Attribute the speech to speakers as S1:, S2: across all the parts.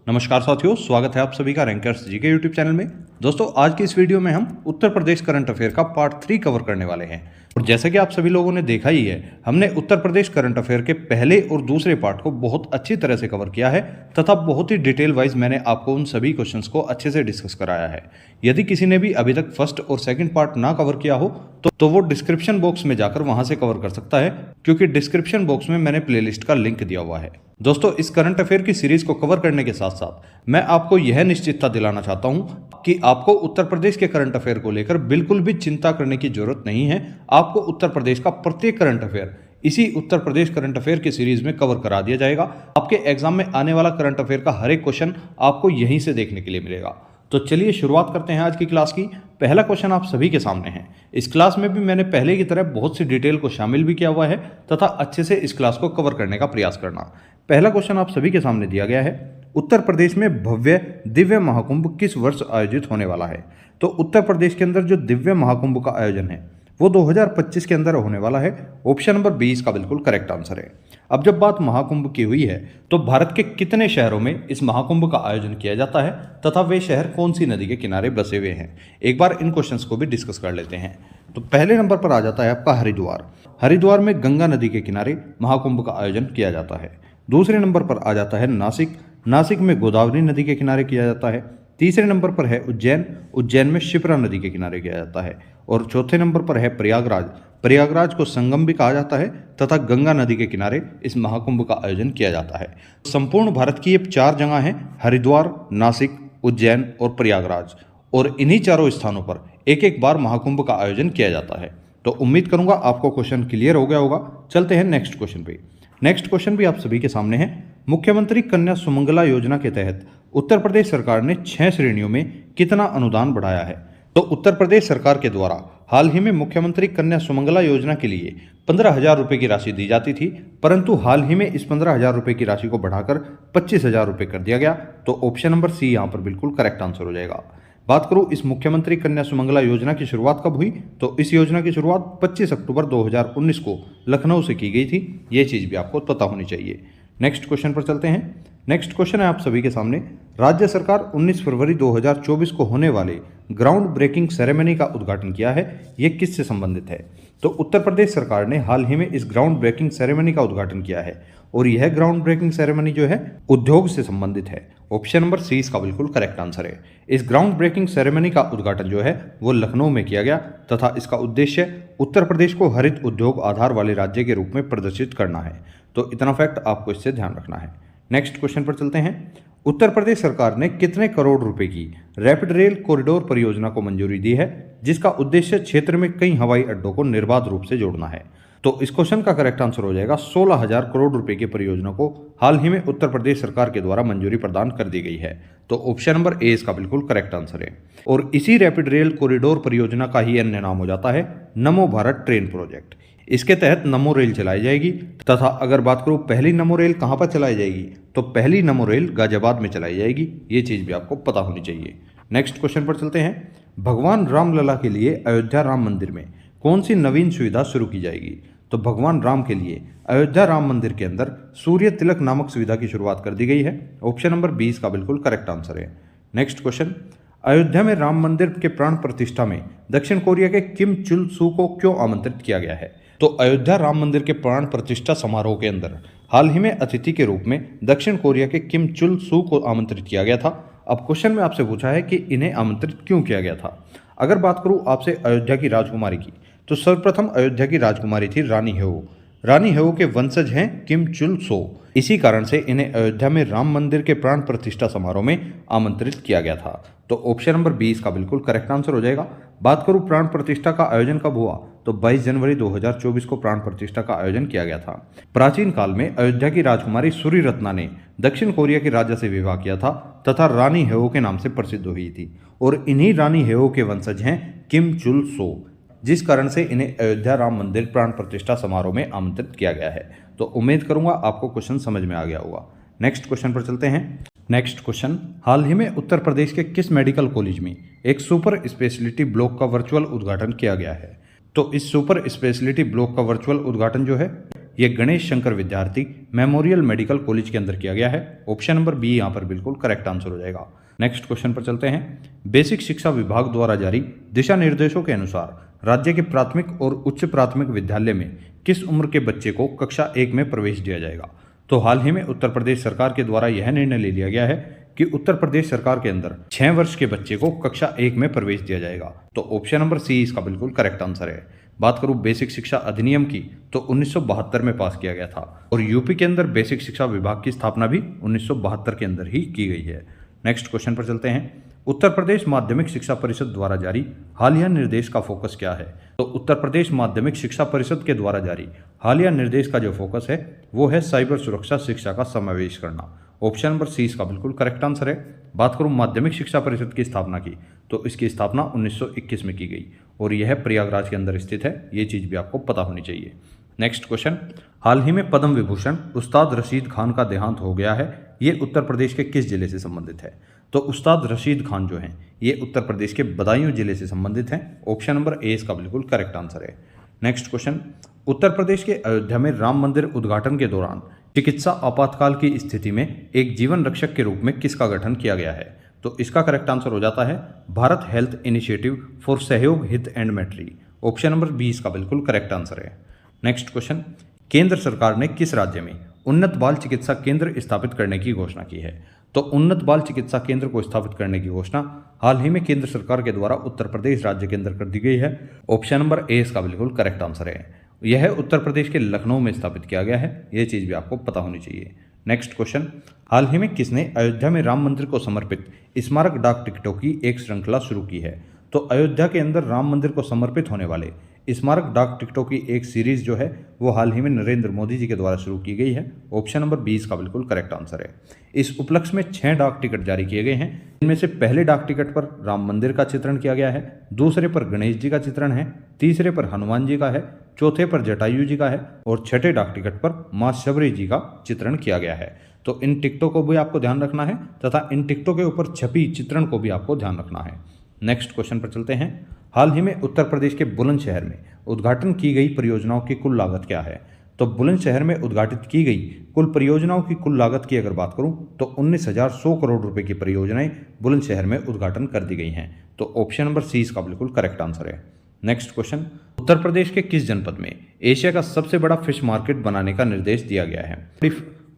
S1: नमस्कार साथियों, स्वागत है आप सभी का रैंकर्स जी के यूट्यूब चैनल में। दोस्तों, आज की इस वीडियो में हम उत्तर प्रदेश करंट अफेयर का पार्ट 3 कवर करने वाले हैं। और जैसे कि आप सभी लोगों ने देखा ही है, हमने उत्तर प्रदेश करंट अफेयर के पहले और दूसरे पार्ट को बहुत अच्छी तरह से कवर किया है तथा बहुत ही डिटेल वाइज मैंने आपको उन सभी क्वेश्चंस को अच्छे से डिस्कस कराया है। यदि किसी ने भी अभी तक फर्स्ट और सेकंड पार्ट ना कवर किया हो तो वो डिस्क्रिप्शन बॉक्स में जाकर वहां से कवर कर सकता है, क्योंकि डिस्क्रिप्शन बॉक्स में मैंने प्लेलिस्ट का लिंक दिया हुआ है। दोस्तों, इस करंट अफेयर की सीरीज को कवर करने के साथ साथ मैं आपको यह निश्चितता दिलाना चाहता हूं कि आपको उत्तर प्रदेश के करंट अफेयर को लेकर बिल्कुल भी चिंता करने की जरूरत नहीं है। आपको उत्तर प्रदेश का प्रत्येक करंट अफेयर इसी उत्तर प्रदेश करंट अफेयर की सीरीज में कवर करा दिया जाएगा। आपके एग्जाम में आने वाला करंट अफेयर का हर एक क्वेश्चन आपको यहीं से देखने के लिए मिलेगा। तो चलिए शुरुआत करते हैं आज की क्लास की। पहला क्वेश्चन आप सभी के सामने है। इस क्लास में भी मैंने पहले की तरह बहुत सी डिटेल को शामिल भी किया हुआ है तथा अच्छे से इस क्लास को कवर करने का प्रयास करना। पहला क्वेश्चन आप सभी के सामने दिया गया है, उत्तर प्रदेश में भव्य दिव्य महाकुंभ किस वर्ष आयोजित होने वाला है। तो उत्तर प्रदेश के अंदर जो दिव्य महाकुंभ का आयोजन है वो 2025 के अंदर होने वाला है। ऑप्शन नंबर 20 का बिल्कुल करेक्ट आंसर है। अब जब बात महाकुंभ की हुई है तो भारत के कितने शहरों में इस महाकुंभ का आयोजन किया जाता है तथा वे शहर कौन सी नदी के किनारे बसे हुए हैं, एक बार इन क्वेश्चंस को भी डिस्कस कर लेते हैं। तो पहले नंबर पर आ जाता है आपका हरिद्वार। हरिद्वार में गंगा नदी के किनारे महाकुंभ का आयोजन किया जाता है। दूसरे नंबर पर आ जाता है नासिक। नासिक में गोदावरी नदी के किनारे किया जाता है। तीसरे नंबर पर है उज्जैन। उज्जैन में शिप्रा नदी के किनारे किया जाता है। और चौथे नंबर पर है प्रयागराज। प्रयागराज को संगम भी कहा जाता है तथा गंगा नदी के किनारे इस महाकुंभ का आयोजन किया जाता है। संपूर्ण भारत की ये 4 जगह हैं, हरिद्वार, नासिक, उज्जैन और प्रयागराज। और इन्हीं चारों स्थानों पर एक एक बार महाकुंभ का आयोजन किया जाता है। तो उम्मीद करूंगा आपको क्वेश्चन क्लियर हो गया होगा। चलते हैं नेक्स्ट क्वेश्चन पे। नेक्स्ट क्वेश्चन भी आप सभी के सामने है। मुख्यमंत्री कन्या सुमंगला योजना के तहत उत्तर प्रदेश सरकार ने 6 श्रेणियों में कितना अनुदान बढ़ाया है। तो उत्तर प्रदेश सरकार के द्वारा हाल ही में मुख्यमंत्री कन्या सुमंगला योजना के लिए 15,000 रुपये की राशि दी जाती थी, परंतु हाल ही में इस 15,000 रुपये की राशि को बढ़ाकर 25,000 रुपये कर दिया गया। तो ऑप्शन नंबर सी यहाँ पर बिल्कुल करेक्ट आंसर हो जाएगा। बात करूं इस मुख्यमंत्री कन्या सुमंगला योजना की शुरुआत कब हुई, तो इस योजना की शुरुआत 25 अक्टूबर 2019 को लखनऊ से की गई थी। ये चीज़ भी आपको पता होनी चाहिए। नेक्स्ट क्वेश्चन पर चलते हैं। नेक्स्ट क्वेश्चन है आप सभी के सामने। राज्य सरकार 19 फरवरी 2024 को होने वाले ग्राउंड ब्रेकिंग सेरेमनी का उद्घाटन किया है। ये किससे संबंधित है। तो उत्तर प्रदेश सरकार ने हाल ही में इस ग्राउंड ब्रेकिंग सेरेमनी का उद्घाटन किया है और यह ग्राउंड ब्रेकिंग सेरेमनी जो है उद्योग से संबंधित है। ऑप्शन नंबर सी इसका बिल्कुल करेक्ट आंसर है। इस ग्राउंड ब्रेकिंग सेरेमनी का उद्घाटन जो है वो लखनऊ में किया गया तथा इसका उद्देश्य उत्तर प्रदेश को हरित उद्योग आधार वाले राज्य के रूप में प्रदर्शित करना है। तो इतना फैक्ट आपको इससे ध्यान रखना है। नेक्स्ट क्वेश्चन पर चलते हैं। उत्तर प्रदेश सरकार ने कितने करोड़ रुपए की रैपिड रेल कॉरिडोर परियोजना को मंजूरी दी है, जिसका उद्देश्य क्षेत्र में कई हवाई अड्डों को निर्बाध रूप से जोड़ना है। तो इस क्वेश्चन का करेक्ट आंसर हो जाएगा 16,000 करोड़ रुपए की परियोजना को हाल ही में उत्तर प्रदेश सरकार के द्वारा मंजूरी प्रदान कर दी गई है। तो ऑप्शन नंबर ए इसका बिल्कुल करेक्ट आंसर है। और इसी रैपिड रेल कॉरिडोर परियोजना का ही अन्य नाम हो जाता है नमो भारत ट्रेन प्रोजेक्ट। इसके तहत नमो रेल चलाई जाएगी तथा अगर बात करूं पहली नमो रेल कहां पर चलाई जाएगी, तो पहली नमो रेल गाजियाबाद में चलाई जाएगी। ये चीज़ भी आपको पता होनी चाहिए। नेक्स्ट क्वेश्चन पर चलते हैं। भगवान रामलला के लिए अयोध्या राम मंदिर में कौन सी नवीन सुविधा शुरू की जाएगी। तो भगवान राम के लिए अयोध्या राम मंदिर के अंदर सूर्य तिलक नामक सुविधा की शुरुआत कर दी गई है। ऑप्शन नंबर 20 का बिल्कुल करेक्ट आंसर है। Next question. अयोध्या में राम मंदिर के प्राण प्रतिष्ठा में दक्षिण कोरिया के किम चुल सू को क्यों आमंत्रित किया गया है। तो अयोध्या राम मंदिर के प्राण प्रतिष्ठा समारोह के अंदर हाल ही में अतिथि के रूप में दक्षिण कोरिया के किम चुल सू को आमंत्रित किया गया था। अब क्वेश्चन में आपसे पूछा है कि इन्हें आमंत्रित क्यों किया गया था। अगर बात करूं आपसे अयोध्या की राजकुमारी की, तो सर्वप्रथम अयोध्या की राजकुमारी थी रानी हेओ। रानी हेओ के वंशज हैं किम चुल सो। इसी कारण से इन्हें अयोध्या में राम मंदिर के प्राण प्रतिष्ठा समारोह में आमंत्रित किया गया था। तो ऑप्शन नंबर 20 का बिल्कुल करेक्ट आंसर हो जाएगा। बात करूं प्राण प्रतिष्ठा का आयोजन कब हुआ, तो 22 जनवरी 2024 को प्राण प्रतिष्ठा का आयोजन किया गया था। प्राचीन काल में अयोध्या की राजकुमारी सूरी रत्ना ने दक्षिण कोरिया के राजा से विवाह किया था तथा रानी हेओ के नाम से प्रसिद्ध हुई थी। और इन्हीं रानी हेओ के वंशज हैं किम चुल सो, जिस कारण से इन्हें अयोध्या राम मंदिर प्राण प्रतिष्ठा समारोह में आमंत्रित किया गया है। तो उम्मीद करूंगा आपको क्वेश्चन समझ में आ गया होगा। नेक्स्ट क्वेश्चन पर चलते हैं। Next question. हाल ही में उत्तर प्रदेश के किस मेडिकल कॉलेज में एक सुपर स्पेशलिटी ब्लॉक का वर्चुअल उद्घाटन किया गया है। तो इस सुपर स्पेशलिटी ब्लॉक का वर्चुअल उद्घाटन जो है यह गणेश शंकर विद्यार्थी मेमोरियल मेडिकल कॉलेज के अंदर किया गया है। ऑप्शन नंबर बी यहाँ पर बिल्कुल करेक्ट आंसर हो जाएगा। नेक्स्ट क्वेश्चन पर चलते हैं। बेसिक शिक्षा विभाग द्वारा जारी दिशा निर्देशों के अनुसार राज्य के प्राथमिक और उच्च प्राथमिक विद्यालय में किस उम्र के बच्चे को कक्षा 1 में प्रवेश दिया जाएगा? तो हाल ही में उत्तर प्रदेश सरकार के द्वारा यह निर्णय ले लिया गया है कि उत्तर प्रदेश सरकार के अंदर 6 वर्ष के बच्चे को कक्षा 1 में प्रवेश दिया जाएगा। तो ऑप्शन नंबर सी इसका बिल्कुल करेक्ट आंसर है। बात करूं बेसिक शिक्षा अधिनियम की तो 1972 में पास किया गया था और यूपी के अंदर बेसिक शिक्षा विभाग की स्थापना भी 1972 के अंदर ही की गई है। नेक्स्ट क्वेश्चन पर चलते हैं। उत्तर प्रदेश माध्यमिक शिक्षा परिषद द्वारा जारी हालिया निर्देश का फोकस क्या है? तो उत्तर प्रदेश माध्यमिक शिक्षा परिषद के द्वारा जारी हालिया निर्देश का जो फोकस है वो है साइबर सुरक्षा शिक्षा का समावेश करना। ऑप्शन नंबर सी इसका बिल्कुल करेक्ट आंसर है। बात करूं माध्यमिक शिक्षा परिषद की स्थापना की तो इसकी स्थापना 1921 में की गई और यह प्रयागराज के अंदर स्थित है। ये चीज़ भी आपको पता होनी चाहिए। Next question. हाल ही में पद्म विभूषण उस्ताद रशीद खान का देहांत हो गया है। ये उत्तर प्रदेश के किस जिले से संबंधित है? तो उस्ताद रशीद खान जो हैं ये उत्तर प्रदेश के बदायूं जिले से संबंधित हैं। ऑप्शन नंबर ए इसका बिल्कुल करेक्ट आंसर है। Next question. उत्तर प्रदेश के अयोध्या में राम मंदिर उद्घाटन के दौरान चिकित्सा आपातकाल की स्थिति में एक जीवन रक्षक के रूप में किसका गठन किया गया है? तो इसका करेक्ट आंसर हो जाता है भारत हेल्थ इनिशिएटिव फॉर सहयोग हित एंड मैट्री। ऑप्शन नंबर बी इसका बिल्कुल करेक्ट आंसर है। Next question. केंद्र सरकार ने किस राज्य में उन्नत बाल चिकित्सा केंद्र स्थापित करने की घोषणा की है? तो उन्नत बाल चिकित्सा केंद्र को स्थापित करने की घोषणा हाल ही में केंद्र सरकार के द्वारा उत्तर प्रदेश राज्य के अंदर कर दी गई है। ऑप्शन नंबर ए इसका बिल्कुल करेक्ट आंसर है। यह उत्तर प्रदेश के लखनऊ में स्थापित किया गया है। यह चीज़ भी आपको पता होनी चाहिए। Next question. हाल ही में किसने अयोध्या में राम मंदिर को समर्पित स्मारक डाक टिकटों की एक श्रृंखला शुरू की है? तो अयोध्या के अंदर राम मंदिर को समर्पित होने वाले स्मारक डाक टिकटों की एक सीरीज जो है वो हाल ही में नरेंद्र मोदी जी के द्वारा शुरू की गई है। ऑप्शन नंबर 20 का बिल्कुल करेक्ट आंसर है। इस उपलक्ष्य में 6 डाक टिकट जारी किए गए हैं। इनमें से पहले डाक टिकट पर राम मंदिर का चित्रण किया गया है, दूसरे पर गणेश जी का चित्रण है, तीसरे पर हनुमान जी का है, चौथे पर जटायु जी का है और छठे डाक टिकट पर मां शबरी जी का चित्रण किया गया है। तो इन टिकटों को भी आपको ध्यान रखना है तथा इन टिकटों के ऊपर छपी चित्रण को भी आपको ध्यान रखना है। नेक्स्ट क्वेश्चन पर चलते हैं। हाल ही में उत्तर प्रदेश के बुलंदशहर में उद्घाटन की गई परियोजनाओं की कुल लागत क्या है? तो बुलंदशहर में उद्घाटित की गई कुल परियोजनाओं की कुल लागत की अगर बात करूं तो 19,100 करोड़ रुपए की परियोजनाएं बुलंदशहर में उद्घाटन कर दी गई हैं। तो ऑप्शन नंबर सी इसका बिल्कुल करेक्ट आंसर है। Next question. उत्तर प्रदेश के किस जनपद में एशिया का सबसे बड़ा फिश मार्केट बनाने का निर्देश दिया गया है?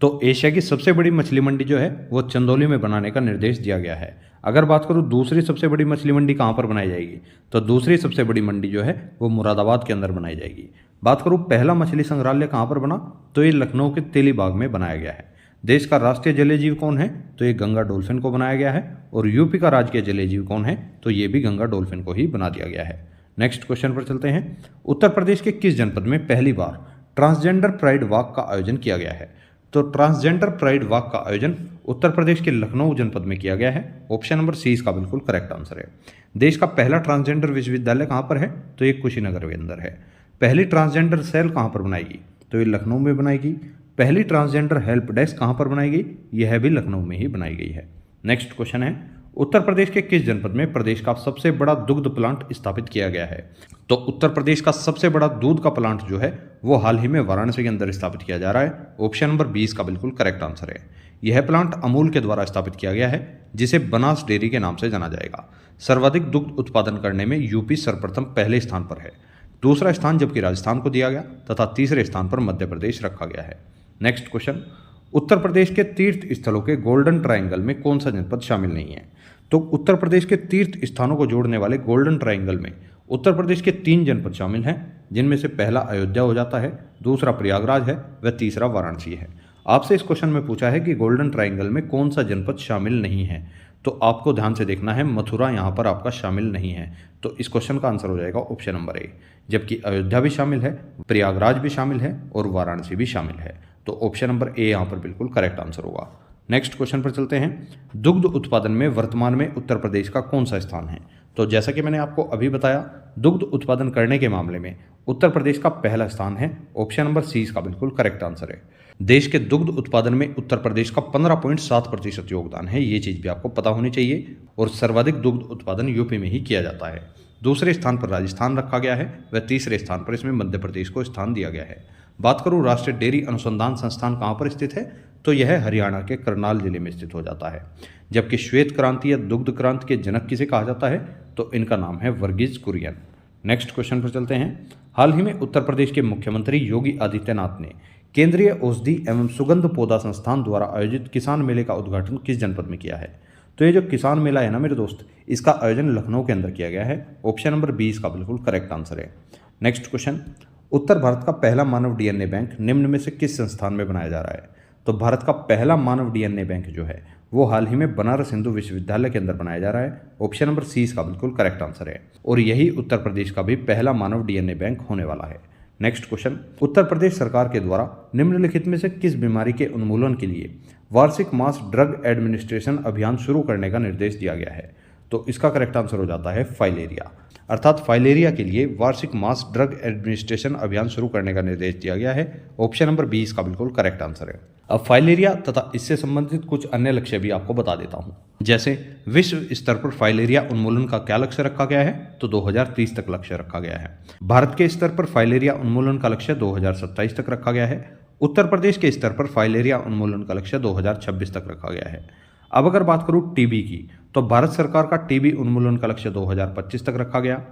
S1: तो एशिया की सबसे बड़ी मछली मंडी जो है वो चंदौली में बनाने का निर्देश दिया गया है। अगर बात करूँ दूसरी सबसे बड़ी मछली मंडी कहाँ पर बनाई जाएगी तो दूसरी सबसे बड़ी मंडी जो है वो मुरादाबाद के अंदर बनाई जाएगी। बात करूँ पहला मछली संग्रहालय कहाँ पर बना तो ये लखनऊ के तेलीबाग में बनाया गया है। देश का राष्ट्रीय जलीय जीव कौन है तो ये गंगा डॉल्फिन को बनाया गया है और यूपी का राजकीय जलीय जीव कौन है तो ये भी गंगा डॉल्फिन को ही बना दिया गया है। नेक्स्ट क्वेश्चन पर चलते हैं। उत्तर प्रदेश के किस जनपद में पहली बार ट्रांसजेंडर प्राइड वॉक का आयोजन किया गया है? तो ट्रांसजेंडर प्राइड वॉक का आयोजन उत्तर प्रदेश के लखनऊ जनपद में किया गया है। ऑप्शन नंबर सी इसका बिल्कुल करेक्ट आंसर है। देश का पहला ट्रांसजेंडर विश्वविद्यालय कहाँ पर है तो ये कुशीनगर के अंदर है। पहली ट्रांसजेंडर सेल कहाँ पर बनाएगी तो ये लखनऊ में बनाएगी। पहली ट्रांसजेंडर हेल्प डेस्क कहाँ पर बनाएगी यह भी लखनऊ में ही बनाई गई है। नेक्स्ट क्वेश्चन है। उत्तर प्रदेश के किस जनपद में प्रदेश का सबसे बड़ा दुग्ध प्लांट स्थापित किया गया है? तो उत्तर प्रदेश का सबसे बड़ा दूध का प्लांट जो है वो हाल ही में वाराणसी के अंदर स्थापित किया जा रहा है। ऑप्शन नंबर 20 का बिल्कुल करेक्ट आंसर है। यह प्लांट अमूल के द्वारा स्थापित किया गया है जिसे बनास डेयरी के नाम से जाना जाएगा। सर्वाधिक दुग्ध उत्पादन करने में यूपी सर्वप्रथम पहले स्थान पर है, दूसरा स्थान जबकि राजस्थान को दिया गया तथा तीसरे स्थान पर मध्य प्रदेश रखा गया है। Next question. उत्तर प्रदेश के तीर्थ स्थलों के गोल्डन ट्रायंगल में कौन सा जनपद शामिल नहीं है? तो उत्तर प्रदेश के तीर्थ स्थानों को जोड़ने वाले गोल्डन ट्रायंगल में उत्तर प्रदेश के 3 जनपद शामिल हैं जिनमें से पहला अयोध्या हो जाता है, दूसरा प्रयागराज है व तीसरा वाराणसी है। आपसे इस क्वेश्चन में पूछा है कि गोल्डन ट्रायंगल में कौन सा जनपद शामिल नहीं है तो आपको ध्यान से देखना है मथुरा यहाँ पर आपका शामिल नहीं है। तो इस क्वेश्चन का आंसर हो जाएगा ऑप्शन नंबर ए। जबकि अयोध्या भी शामिल है, प्रयागराज भी शामिल है और वाराणसी भी शामिल है। तो ऑप्शन नंबर ए यहाँ पर बिल्कुल करेक्ट आंसर होगा। नेक्स्ट क्वेश्चन पर चलते हैं। दुग्ध उत्पादन में वर्तमान में उत्तर प्रदेश का कौन सा स्थान है? तो जैसा कि मैंने आपको अभी बताया दुग्ध उत्पादन करने के मामले में उत्तर प्रदेश का पहला स्थान है। ऑप्शन नंबर सी इसका बिल्कुल करेक्ट आंसर है। देश के दुग्ध उत्पादन में उत्तर प्रदेश का 15.7% योगदान है। ये चीज़ भी आपको पता होनी चाहिए। और सर्वाधिक दुग्ध उत्पादन यूपी में ही किया जाता है। दूसरे स्थान पर राजस्थान रखा गया है व तीसरे स्थान पर इसमें मध्य प्रदेश को स्थान दिया गया है। बात करूँ राष्ट्रीय डेयरी अनुसंधान संस्थान कहाँ पर स्थित है, तो यह हरियाणा के करनाल जिले में स्थित हो जाता है। जबकि श्वेत क्रांति या दुग्ध क्रांति के जनक किसे कहा जाता है, तो इनका नाम है वर्गीज कुरियन। नेक्स्ट क्वेश्चन पर चलते हैं। हाल ही में उत्तर प्रदेश के मुख्यमंत्री योगी आदित्यनाथ ने केंद्रीय औषधि एवं सुगंध पौधा संस्थान द्वारा आयोजित किसान मेले का उद्घाटन किस जनपद में किया है, तो ये जो किसान मेला है ना मेरे दोस्त, इसका आयोजन लखनऊ के अंदर किया गया है। ऑप्शन नंबर 20 का बिल्कुल करेक्ट आंसर है। नेक्स्ट क्वेश्चन, उत्तर भारत का पहला मानव डीएनए बैंक निम्न में से किस संस्थान में बनाया जा रहा है, तो भारत का पहला मानव डीएनए बैंक जो है वो हाल ही में बनारस हिंदू विश्वविद्यालय के अंदर बनाया जा रहा है। ऑप्शन नंबर 30 का बिल्कुल करेक्ट आंसर है, और यही उत्तर प्रदेश का भी पहला मानव डीएनए बैंक होने वाला है। नेक्स्ट क्वेश्चन, उत्तर प्रदेश सरकार के द्वारा निम्नलिखित में से किस बीमारी के उन्मूलन के लिए वार्षिक मास ड्रग एडमिनिस्ट्रेशन अभियान शुरू करने का निर्देश दिया गया है, तो इसका करेक्ट आंसर हो जाता है फाइलेरिया। अर्थात फाइलेरिया के लिए वार्षिक मास ड्रग एडमिनिस्ट्रेशन अभियान शुरू करने का निर्देश दिया गया है। ऑप्शन नंबर 20 का बिल्कुल करेक्ट आंसर है। अब फाइलेरिया तथा इससे संबंधित कुछ अन्य लक्ष्य भी आपको बता देता हूं। जैसे विश्व स्तर पर फाइलेरिया उन्मूलन का क्या लक्ष्य रखा गया है, तो 2030 तक लक्ष्य रखा गया है। भारत के स्तर पर फाइलेरिया उन्मूलन का लक्ष्य 2027 तक रखा गया है। उत्तर प्रदेश के स्तर पर फाइलेरिया उन्मूलन का लक्ष्य 2026 तक रखा गया है। अब अगर बात करूं टीबी की, तो भारत सरकार का टीबी उन्मूलन का लक्ष्य 2025 तक रखा गया।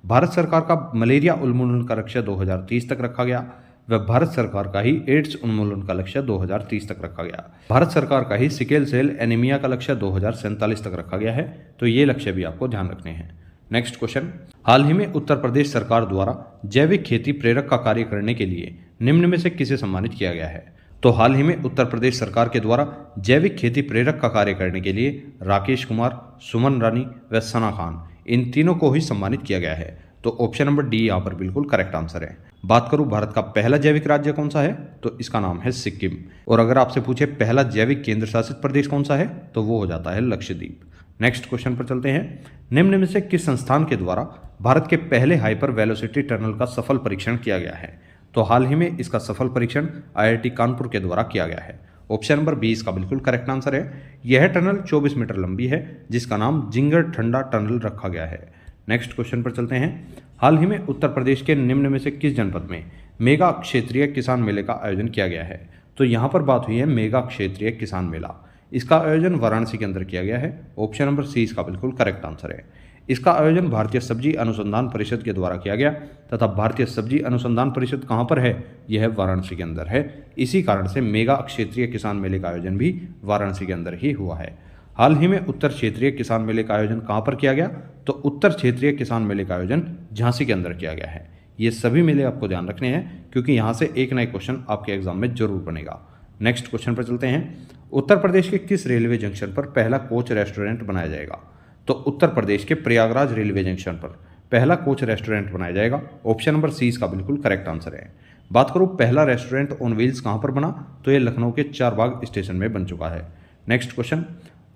S1: भारत सरकार का मलेरिया उन्मूलन का लक्ष्य 2030 तक रखा गया, व भारत सरकार का ही एड्स उन्मूलन का लक्ष्य 2030 तक रखा गया। भारत सरकार का ही सिकल सेल एनीमिया का लक्ष्य 2047 तक रखा गया है, तो ये लक्ष्य भी आपको ध्यान रखने हैं। नेक्स्ट क्वेश्चन, हाल ही में उत्तर प्रदेश सरकार द्वारा जैविक खेती प्रेरक का कार्य करने के लिए निम्न में से किसे सम्मानित किया गया है, तो हाल ही में उत्तर प्रदेश सरकार के द्वारा जैविक खेती प्रेरक का कार्य करने के लिए राकेश कुमार, सुमन रानी व सना खान, इन तीनों को ही सम्मानित किया गया है। तो ऑप्शन नंबर डी यहाँ पर बिल्कुल करेक्ट आंसर है। बात करूं भारत का पहला जैविक राज्य कौन सा है, तो इसका नाम है सिक्किम। और अगर आपसे पूछे पहला जैविक केंद्र शासित प्रदेश कौन सा है, तो वो हो जाता है लक्षद्वीप। नेक्स्ट क्वेश्चन पर चलते हैं। निम्न में से किस संस्थान के द्वारा भारत के पहले हाइपर वेलोसिटी टनल का सफल परीक्षण किया गया है, तो हाल ही में इसका सफल परीक्षण IIT कानपुर के द्वारा किया गया है। ऑप्शन नंबर 20 का बिल्कुल करेक्ट आंसर है। यह टनल 24 मीटर लंबी है, जिसका नाम जिंगर ठंडा टनल रखा गया है। नेक्स्ट क्वेश्चन पर चलते हैं। हाल ही में उत्तर प्रदेश के निम्न में से किस जनपद में मेगा क्षेत्रीय किसान मेले का आयोजन किया गया है, तो यहाँ पर बात हुई है मेगा क्षेत्रीय किसान मेला। इसका आयोजन वाराणसी के अंदर किया गया है। ऑप्शन नंबर 30 का बिल्कुल करेक्ट आंसर है। इसका आयोजन भारतीय सब्जी अनुसंधान परिषद के द्वारा किया गया, तथा भारतीय सब्जी अनुसंधान परिषद कहाँ पर है, यह वाराणसी के अंदर है। इसी कारण से मेगा क्षेत्रीय किसान मेले का आयोजन भी वाराणसी के अंदर ही हुआ है। हाल ही में उत्तर क्षेत्रीय किसान मेले का आयोजन कहाँ पर किया गया, तो उत्तर क्षेत्रीय किसान मेले का आयोजन झांसी के अंदर किया गया है। ये सभी मेले आपको ध्यान रखने हैं, क्योंकि यहाँ से एक नए क्वेश्चन आपके एग्जाम में जरूर बनेगा। नेक्स्ट क्वेश्चन पर चलते हैं। उत्तर प्रदेश के किस रेलवे जंक्शन पर पहला कोच रेस्टोरेंट बनाया जाएगा, तो उत्तर प्रदेश के प्रयागराज रेलवे जंक्शन पर पहला कोच रेस्टोरेंट बनाया जाएगा। ऑप्शन नंबर 30 का बिल्कुल करेक्ट आंसर है। बात करूँ पहला रेस्टोरेंट ऑन व्हील्स कहाँ पर बना, तो ये लखनऊ के चारबाग स्टेशन में बन चुका है। नेक्स्ट क्वेश्चन,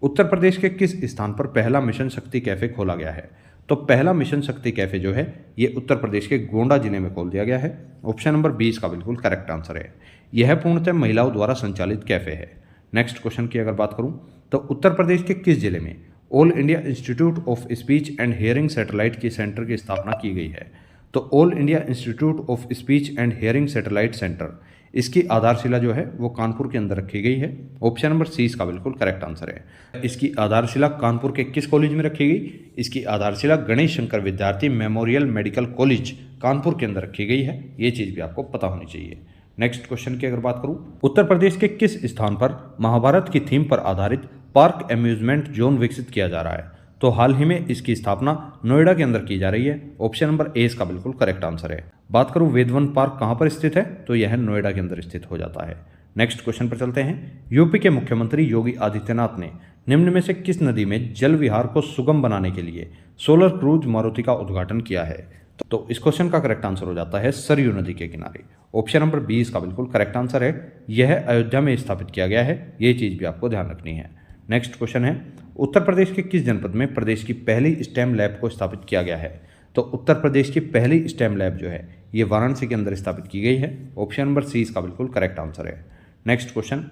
S1: उत्तर प्रदेश के किस स्थान पर पहला मिशन शक्ति कैफे खोला गया है, तो पहला मिशन शक्ति कैफे जो है ये उत्तर प्रदेश के गोंडा जिले में खोल दिया गया है। ऑप्शन नंबर 20 का बिल्कुल करेक्ट आंसर है। यह पूर्णतः महिलाओं द्वारा संचालित कैफे है। नेक्स्ट क्वेश्चन की अगर बात करूं, तो उत्तर प्रदेश के किस जिले में all India institute of speech and hearing satellite की सेंटर की स्थापना की गई है, तो all India institute of speech and hearing satellite centre, इसकी आधारशिला जो है वो कानपुर के अंदर रखी गई है। ऑप्शन नंबर 30 का बिल्कुल करेक्ट आंसर है। इसकी आधारशिला कानपुर के किस कॉलेज में रखी गई, इसकी आधारशिला गणेश शंकर विद्यार्थी मेमोरियल मेडिकल कॉलेज कानपुर के अंदर रखी गई है। ये चीज़ भी आपको पता होनी चाहिए। नेक्स्ट क्वेश्चन की अगर बात करूं, उत्तर प्रदेश के किस स्थान पर महाभारत की थीम पर आधारित पार्क एम्यूजमेंट जोन विकसित किया जा रहा है, तो हाल ही में इसकी स्थापना नोएडा के अंदर की जा रही है। ऑप्शन नंबर ए इसका बिल्कुल करेक्ट आंसर है। बात करूं वेदवन पार्क कहां पर स्थित है, तो यह नोएडा के अंदर स्थित हो जाता है। नेक्स्ट क्वेश्चन पर चलते हैं। यूपी के मुख्यमंत्री योगी आदित्यनाथ ने निम्न में से किस नदी में जल विहार को सुगम बनाने के लिए सोलर क्रूज मारुति का उद्घाटन किया है, तो इस क्वेश्चन का करेक्ट आंसर हो जाता है सरयू नदी के किनारे। ऑप्शन नंबर 20 का बिल्कुल करेक्ट आंसर है। यह अयोध्या में स्थापित किया गया है। ये चीज़ भी आपको ध्यान रखनी है। नेक्स्ट क्वेश्चन है, उत्तर प्रदेश के किस जनपद में प्रदेश की पहली स्टेम लैब को स्थापित किया गया है, तो उत्तर प्रदेश की पहली स्टेम लैब जो है ये वाराणसी के अंदर स्थापित की गई है। ऑप्शन नंबर 30 का बिल्कुल करेक्ट आंसर है। नेक्स्ट क्वेश्चन,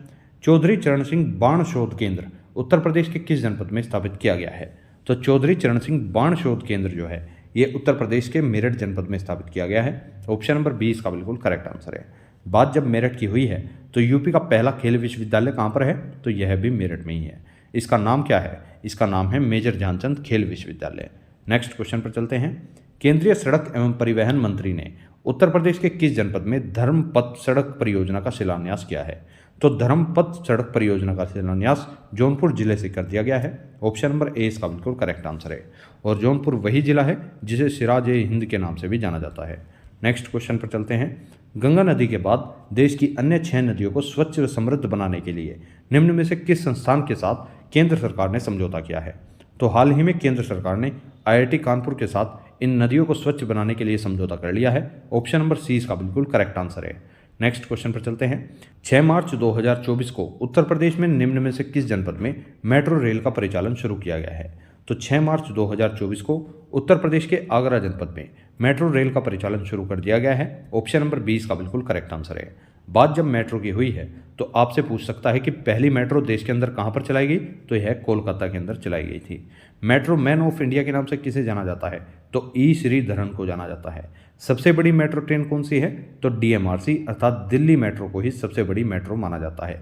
S1: चौधरी चरण सिंह बाण शोध केंद्र उत्तर प्रदेश के किस जनपद में स्थापित किया गया है, तो चौधरी चरण सिंह बाण शोध केंद्र जो है ये उत्तर प्रदेश के मेरठ जनपद में स्थापित किया गया है। ऑप्शन नंबर 20 का बिल्कुल करेक्ट आंसर है। बात जब मेरठ की हुई है तो यूपी का पहला खेल विश्वविद्यालय कहाँ पर है? तो यह भी मेरठ में ही है। इसका नाम क्या है? इसका नाम है मेजर ध्यानचंद खेल विश्वविद्यालय। नेक्स्ट क्वेश्चन पर चलते हैं। केंद्रीय सड़क एवं परिवहन मंत्री ने उत्तर प्रदेश के किस जनपद में धर्मपथ सड़क परियोजना का शिलान्यास किया है? तो धर्मपथ सड़क परियोजना का शिलान्यास जौनपुर जिले से कर दिया गया है। ऑप्शन नंबर ए इसका बिल्कुल करेक्ट आंसर है। और जौनपुर वही जिला है जिसे सिराज ए हिंद के नाम से भी जाना जाता है। नेक्स्ट क्वेश्चन पर चलते हैं। गंगा नदी के बाद देश की अन्य 6 नदियों को स्वच्छ व समृद्ध बनाने के लिए निम्न में से किस संस्थान के साथ केंद्र सरकार ने समझौता किया है? तो हाल ही में केंद्र सरकार ने IIT कानपुर के साथ इन नदियों को स्वच्छ बनाने के लिए समझौता कर लिया है। ऑप्शन नंबर सी इसका बिल्कुल करेक्ट आंसर है। नेक्स्ट क्वेश्चन पर चलते हैं। 6 मार्च 2024 को उत्तर प्रदेश में निम्न में से किस जनपद में मेट्रो रेल का परिचालन शुरू किया गया है? तो 6 मार्च 2024 को उत्तर प्रदेश के आगरा जनपद में मेट्रो रेल का परिचालन शुरू कर दिया गया है। ऑप्शन नंबर 20 का बिल्कुल करेक्ट आंसर है। बात जब मेट्रो की हुई है तो आपसे पूछ सकता है कि पहली मेट्रो देश के अंदर कहाँ पर चलाई गई? तो यह कोलकाता के अंदर चलाई गई थी। मेट्रो मैन ऑफ इंडिया के नाम से किसे जाना जाता है? तो ई श्रीधरन को जाना जाता है। सबसे बड़ी मेट्रो ट्रेन कौन सी है? तो DMRC अर्थात दिल्ली मेट्रो को ही सबसे बड़ी मेट्रो माना जाता है।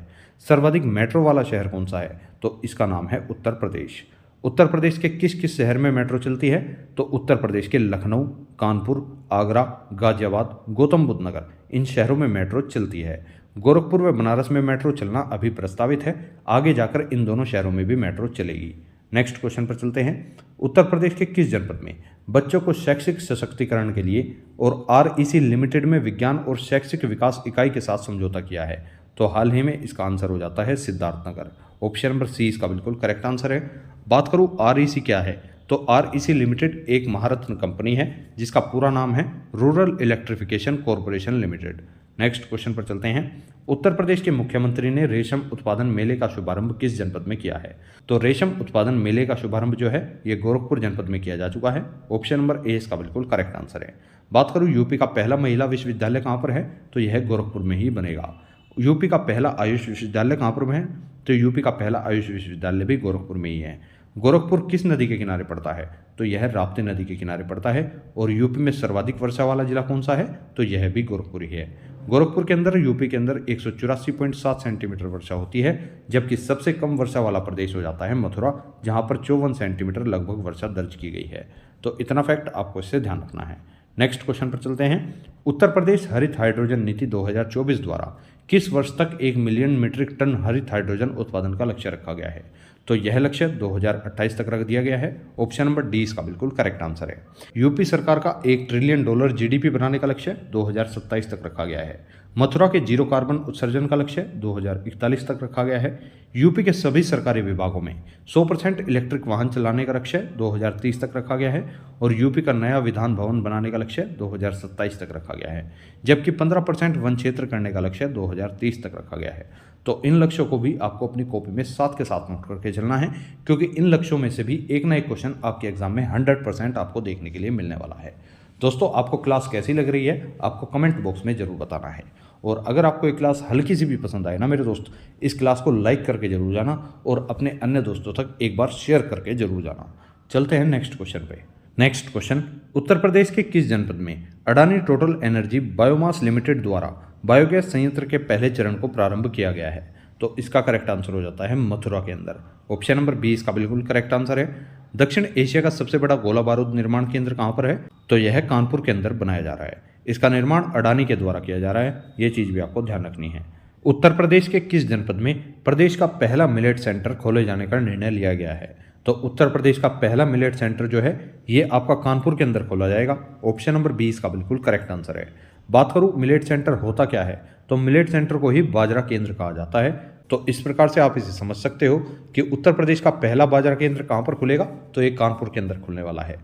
S1: सर्वाधिक मेट्रो वाला शहर कौन सा है? तो इसका नाम है उत्तर प्रदेश। उत्तर प्रदेश के किस किस शहर में मेट्रो चलती है? तो उत्तर प्रदेश के लखनऊ, कानपुर, आगरा, गाजियाबाद, गौतम बुद्ध नगर इन शहरों में मेट्रो चलती है। गोरखपुर व बनारस में मेट्रो चलना अभी प्रस्तावित है। आगे जाकर इन दोनों शहरों में भी मेट्रो चलेगी। नेक्स्ट क्वेश्चन पर चलते हैं। उत्तर प्रदेश के किस जनपद में बच्चों को शैक्षिक सशक्तिकरण के लिए और REC लिमिटेड में विज्ञान और शैक्षिक विकास इकाई के साथ समझौता किया है? तो हाल ही में इसका आंसर हो जाता है सिद्धार्थनगर। ऑप्शन नंबर सी इसका बिल्कुल करेक्ट आंसर है। बात करूं REC क्या है? तो REC लिमिटेड एक महारत्न कंपनी है जिसका पूरा नाम है rural electrification corporation limited. Next question पर चलते हैं। उत्तर प्रदेश के मुख्यमंत्री ने रेशम उत्पादन मेले का शुभारंभ किस जनपद में किया है? तो रेशम उत्पादन मेले का शुभारंभ जो है ये गोरखपुर जनपद में किया जा चुका है। ऑप्शन नंबर ए इसका बिल्कुल करेक्ट आंसर है। बात करूं यूपी का पहला महिला विश्वविद्यालय कहाँ पर है? तो यह गोरखपुर में ही बनेगा। यूपी का पहला आयुष विश्वविद्यालय कहाँ पर है? तो यूपी का पहला आयुष विश्वविद्यालय भी गोरखपुर में ही है। गोरखपुर किस नदी के किनारे पड़ता है? तो यह राप्ती नदी के किनारे पड़ता है। और यूपी में सर्वाधिक वर्षा वाला जिला कौन सा है? तो यह भी गोरखपुर ही है। गोरखपुर के अंदर यूपी के अंदर 184.7 सेंटीमीटर वर्षा होती है, जबकि सबसे कम वर्षा वाला प्रदेश हो जाता है मथुरा, जहां पर 54 सेंटीमीटर लगभग वर्षा दर्ज की गई है। तो इतना फैक्ट आपको इससे ध्यान रखना है। नेक्स्ट क्वेश्चन पर चलते हैं। उत्तर प्रदेश हरित हाइड्रोजन नीति 2024 द्वारा किस वर्ष तक 1 मिलियन मीट्रिक टन हरित हाइड्रोजन उत्पादन का लक्ष्य रखा गया है? तो यह लक्ष्य 2028 तक रख दिया गया है। ऑप्शन नंबर डी इसका बिल्कुल करेक्ट आंसर है। यूपी सरकार का $1 ट्रिलियन GDP बनाने का लक्ष्य 2027 तक रखा गया है। मथुरा के जीरो कार्बन उत्सर्जन का लक्ष्य 2041 तक रखा गया है। यूपी के सभी सरकारी विभागों में 100% इलेक्ट्रिक वाहन चलाने का लक्ष्य 2030 तक रखा गया है। और यूपी का नया विधान भवन बनाने का लक्ष्य 2027 तक रखा गया है, जबकि 15% वन क्षेत्र करने का लक्ष्य 2030 तक रखा गया है। तो इन लक्ष्यों को भी आपको अपनी कॉपी में साथ के साथ नोट करके चलना है, क्योंकि इन लक्ष्यों में से भी एक ना एक क्वेश्चन आपके एग्जाम में 100% आपको देखने के लिए मिलने वाला है। दोस्तों, आपको क्लास कैसी लग रही है आपको कमेंट बॉक्स में जरूर बताना है। और अगर आपको ये क्लास हल्की सी भी पसंद आए ना मेरे दोस्त, इस क्लास को लाइक करके जरूर जाना और अपने अन्य दोस्तों तक एक बार शेयर करके जरूर जाना। चलते हैं नेक्स्ट क्वेश्चन पे। नेक्स्ट क्वेश्चन, उत्तर प्रदेश के किस जनपद में Adani total energy biomass limited द्वारा बायोगैस संयंत्र के पहले चरण को प्रारंभ किया गया है? तो इसका करेक्ट आंसर हो जाता है मथुरा के अंदर। ऑप्शन नंबर बी इसका बिल्कुल करेक्ट आंसर है। दक्षिण एशिया का सबसे बड़ा गोला बारूद निर्माण केंद्र कहाँ पर है? तो यह कानपुर के अंदर बनाया जा रहा है। इसका निर्माण अडानी के द्वारा किया जा रहा है, ये चीज़ भी आपको ध्यान रखनी है। उत्तर प्रदेश के किस जनपद में प्रदेश का पहला मिलेट सेंटर खोले जाने का निर्णय लिया गया है? तो उत्तर प्रदेश का पहला मिलेट सेंटर जो है ये आपका कानपुर के अंदर खोला जाएगा। ऑप्शन नंबर बी इसका बिल्कुल करेक्ट आंसर है। बात करूँ मिलेट सेंटर होता क्या है, तो मिलेट सेंटर को ही बाजरा केंद्र कहा जाता है। तो इस प्रकार से आप इसे समझ सकते हो कि उत्तर प्रदेश का पहला बाजरा केंद्र कहाँ पर खुलेगा, तो ये कानपुर के अंदर खुलने वाला है।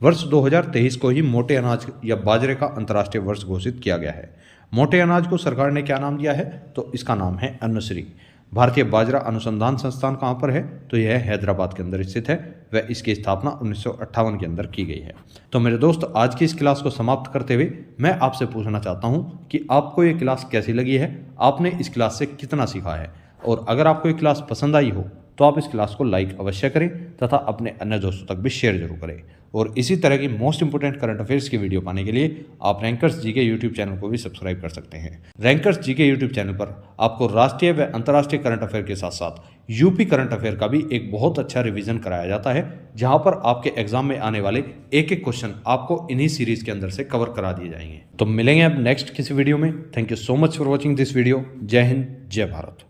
S1: वर्ष 2023 को ही मोटे अनाज या बाजरे का अंतर्राष्ट्रीय वर्ष घोषित किया गया है। मोटे अनाज को सरकार ने क्या नाम दिया है, तो इसका नाम है अन्नश्री। भारतीय बाजरा अनुसंधान संस्थान कहाँ पर है, तो यह हैदराबाद के अंदर स्थित है व इसकी स्थापना 1958 के अंदर की गई है। तो मेरे दोस्त, आज की इस क्लास को समाप्त करते हुए मैं आपसे पूछना चाहता हूँ कि आपको ये क्लास कैसी लगी है, आपने इस क्लास से कितना सीखा है, और अगर आपको ये क्लास पसंद आई हो तो आप इस क्लास को लाइक अवश्य करें तथा अपने अन्य दोस्तों तक भी शेयर जरूर करें। और इसी तरह की मोस्ट इंपोर्टेंट करंट अफेयर्स की वीडियो पाने के लिए आप रैंकर्स जीके यूट्यूब चैनल को भी सब्सक्राइब कर सकते हैं। रैंकर्स जीके यूट्यूब चैनल पर आपको राष्ट्रीय व अंतर्राष्ट्रीय करंट अफेयर के साथ साथ यूपी करंट अफेयर का भी एक बहुत अच्छा रिवीजन कराया जाता है, जहां पर आपके एग्जाम में आने वाले एक एक क्वेश्चन आपको इन्हीं सीरीज के अंदर से कवर करा दिए जाएंगे। तो मिलेंगे अब नेक्स्ट किसी वीडियो में। Thank you so much for watching this video. जय हिंद, जय भारत।